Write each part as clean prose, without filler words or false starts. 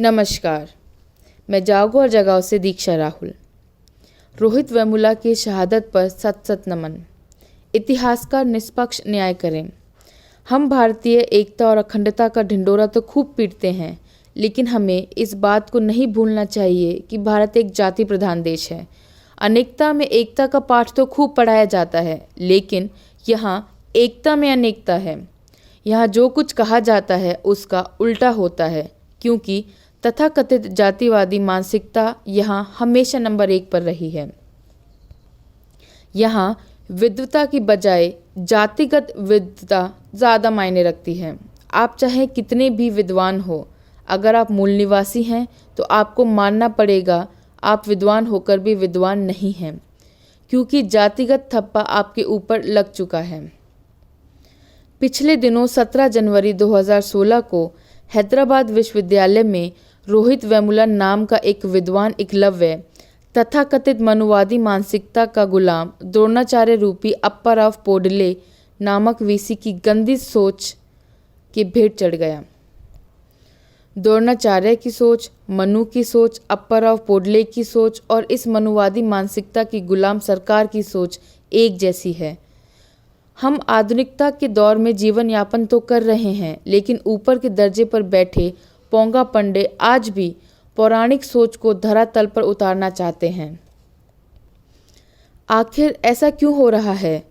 नमस्कार, मैं जागो और जगाओ से दीक्षा राहुल। रोहित वेमुला की शहादत पर सत सत नमन। इतिहासकार निष्पक्ष न्याय करें। हम भारतीय एकता और अखंडता का ढिंढोरा तो खूब पीटते हैं, लेकिन हमें इस बात को नहीं भूलना चाहिए कि भारत एक जाति प्रधान देश है। अनेकता में एकता का पाठ तो खूब पढ़ाया जाता है, लेकिन यहाँ एकता में अनेकता है। यहाँ जो कुछ कहा जाता है उसका उल्टा होता है, क्योंकि तथाकथित जातिवादी मानसिकता यहाँ हमेशा नंबर 1 पर रही है। यहाँ विद्वता की बजाय जातिगत विद्वता ज़्यादा मायने रखती है। आप चाहे कितने भी विद्वान हो, अगर आप मूल निवासी हैं तो आपको मानना पड़ेगा आप विद्वान होकर भी विद्वान नहीं हैं, क्योंकि जातिगत थप्पा आपके ऊपर लग चुका है। पिछले दिनों 17 जनवरी 2016 को हैदराबाद विश्वविद्यालय में रोहित वेमुला नाम का एक विद्वान एकलव्य तथाकथित मनुवादी मानसिकता का गुलाम द्रोणाचार्य रूपी अप्पाराव पोडले नामक वीसी की गंदी सोच की भेंट चढ़ गया। द्रोणाचार्य की सोच, मनु की सोच, अप्पाराव पोडले की सोच और इस मनुवादी मानसिकता की गुलाम सरकार की सोच एक जैसी है। हम आधुनिकता के दौर में जीवन यापन तो कर रहे हैं, लेकिन ऊपर के दर्जे पर बैठे पोंगा पंडे आज भी पौराणिक सोच को धरातल पर उतारना चाहते हैं। आखिर ऐसा क्यों हो रहा है?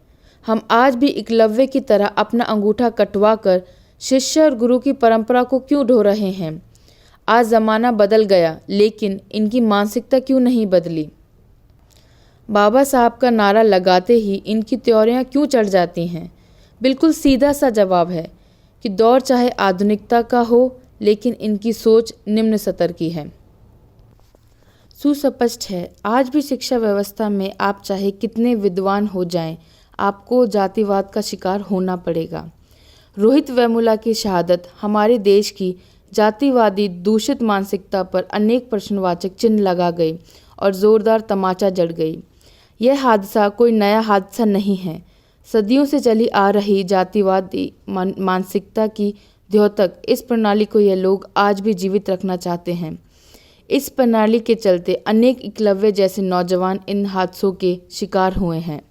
हम आज भी एकलव्य की तरह अपना अंगूठा कटवा कर शिष्य और गुरु की परंपरा को क्यों ढो रहे हैं? आज ज़माना बदल गया, लेकिन इनकी मानसिकता क्यों नहीं बदली? बाबा साहब का नारा लगाते ही इनकी त्योरियां क्यों चढ़ जाती हैं? बिल्कुल सीधा सा जवाब है कि दौर चाहे आधुनिकता का हो, लेकिन इनकी सोच निम्न स्तर की है। सुस्पष्ट है, आज भी शिक्षा व्यवस्था में आप चाहे कितने विद्वान हो जाएं, आपको जातिवाद का शिकार होना पड़ेगा। रोहित वेमुला की शहादत हमारे देश की जातिवादी दूषित मानसिकता पर अनेक प्रश्नवाचक चिन्ह लगा गई और जोरदार तमाचा जड़ गई। यह हादसा कोई नया हादसा नहीं है। सदियों से चली आ रही जातिवादी मानसिकता की द्योतक इस प्रणाली को ये लोग आज भी जीवित रखना चाहते हैं। इस प्रणाली के चलते अनेक एकलव्य जैसे नौजवान इन हादसों के शिकार हुए हैं।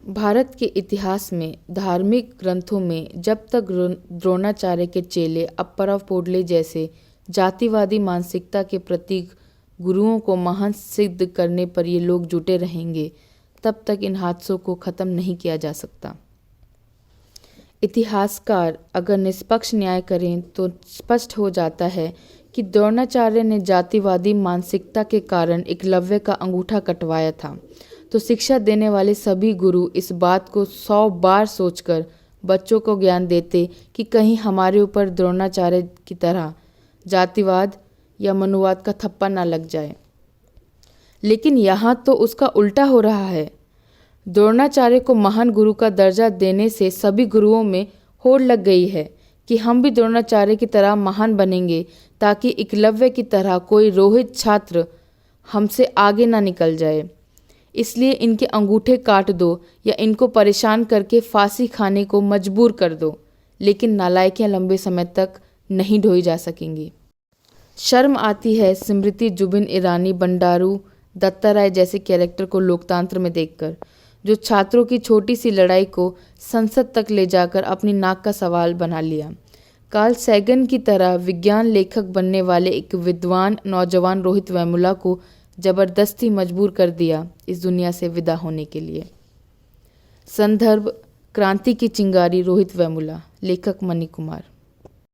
भारत के इतिहास में धार्मिक ग्रंथों में जब तक द्रोणाचार्य के चेले अप्पाराव पोडले जैसे जातिवादी मानसिकता के प्रतीक गुरुओं को महान सिद्ध करने पर ये लोग जुटे रहेंगे, तब तक इन हादसों को ख़त्म नहीं किया जा सकता। इतिहासकार अगर निष्पक्ष न्याय करें तो स्पष्ट हो जाता है कि द्रोणाचार्य ने जातिवादी मानसिकता के कारण एकलव्य का अंगूठा कटवाया था, तो शिक्षा देने वाले सभी गुरु इस बात को 100 बार सोचकर बच्चों को ज्ञान देते कि कहीं हमारे ऊपर द्रोणाचार्य की तरह जातिवाद या मनुवाद का थप्पा ना लग जाए। लेकिन यहाँ तो उसका उल्टा हो रहा है। द्रोणाचार्य को महान गुरु का दर्जा देने से सभी गुरुओं में होड़ लग गई है कि हम भी द्रोणाचार्य की तरह महान बनेंगे, ताकि एकलव्य की तरह कोई रोहित छात्र हमसे आगे ना निकल जाए। इसलिए इनके अंगूठे काट दो या इनको परेशान करके फांसी खाने को मजबूर कर दो, लेकिन नालायकियाँ लंबे समय तक नहीं ढोई जा सकेंगी। शर्म आती है स्मृति जुबिन ईरानी, बंडारू दत्ताराय जैसे कैरेक्टर को लोकतंत्र में देखकर, जो छात्रों की छोटी सी लड़ाई को संसद तक ले जाकर अपनी नाक का सवाल बना लिया। कार्ल सैगन की तरह विज्ञान लेखक बनने वाले एक विद्वान नौजवान रोहित वेमुला को जबरदस्ती मजबूर कर दिया इस दुनिया से विदा होने के लिए। संदर्भ क्रांति की चिंगारी रोहित वेमुला, लेखक मणि कुमार।